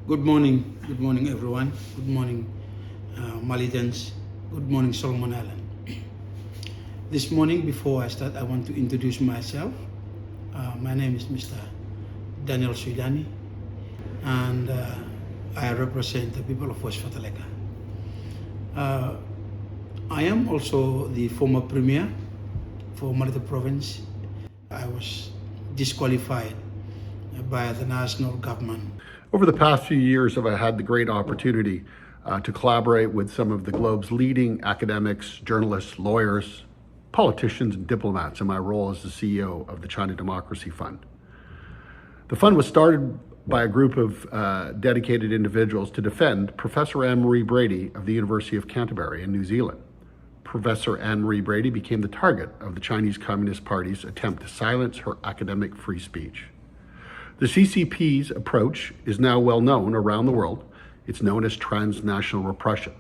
Good morning everyone. Good morning Malitans. Good morning Solomon Island. This morning, before I start, I want to introduce myself. My name is Mr. Daniel Suidani, and I represent the people of West Fataleka. I am also the former premier for Malaita Province. I was disqualified by the national government. Over the past few years, I've had the great opportunity to collaborate with some of the globe's leading academics, journalists, lawyers, politicians, and diplomats in my role as the CEO of the China Democracy Fund. The fund was started by a group of dedicated individuals to defend Professor Anne-Marie Brady of the University of Canterbury in New Zealand. Professor Anne-Marie Brady became the target of the Chinese Communist Party's attempt to silence her academic free speech. The CCP's approach is now well known around the world. It's known as transnational repression.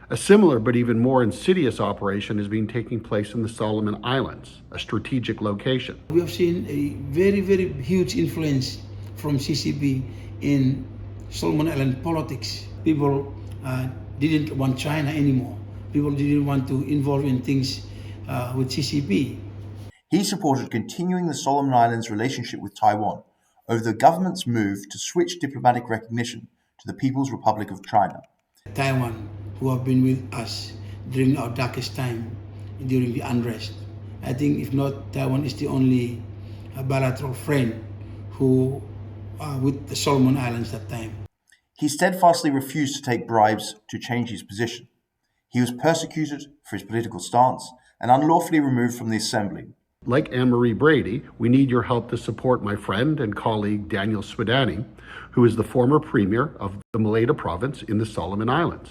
A similar but even more insidious operation is being taking place in the Solomon Islands, a strategic location. We have seen a very huge influence from CCP in Solomon Island politics. People didn't want China anymore. People didn't want to involve in things with CCP. He supported continuing the Solomon Islands relationship with Taiwan over the government's move to switch diplomatic recognition to the People's Republic of China. Taiwan, who have been with us during our darkest time, during the unrest. I think if not, Taiwan is the only bilateral friend who with the Solomon Islands that time. He steadfastly refused to take bribes to change his position. He was persecuted for his political stance and unlawfully removed from the assembly. Like Anne-Marie Brady, we need your help to support my friend and colleague Daniel Suidani, who is the former premier of the Malaita Province in the Solomon Islands.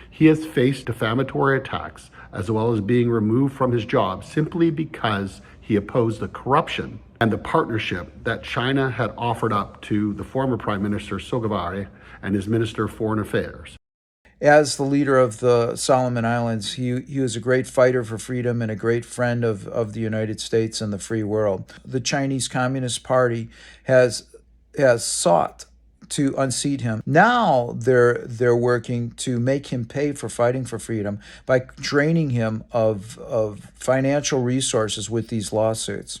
He has faced defamatory attacks as well as being removed from his job simply because he opposed the corruption and the partnership that China had offered up to the former Prime Minister Sogavare and his Minister of Foreign Affairs. As the leader of the Solomon Islands, he was a great fighter for freedom and a great friend of the United States and the free world. The Chinese Communist Party has sought to unseat him. Now they're working to make him pay for fighting for freedom by draining him of financial resources with these lawsuits.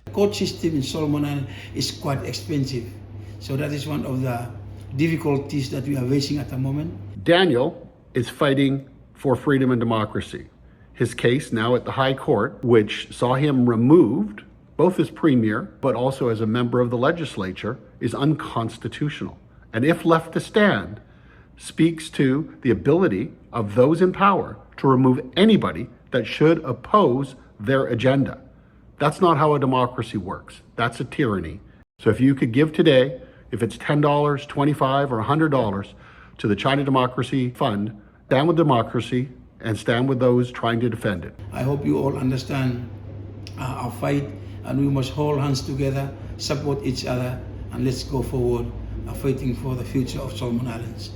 The court system in Solomon Islands is quite expensive, so that is one of the difficulties that we are facing at the moment. Daniel is fighting for freedom and democracy. His case now at the High Court, which saw him removed both as premier but also as a member of the legislature, is unconstitutional. And if left to stand, speaks to the ability of those in power to remove anybody that should oppose their agenda. That's not how a democracy works. That's a tyranny. So if you could give today, if it's $10, $25, or $100, to the China Democracy Fund, stand with democracy and stand with those trying to defend it. I hope you all understand our fight, and we must hold hands together, support each other, and let's go forward fighting for the future of Solomon Islands.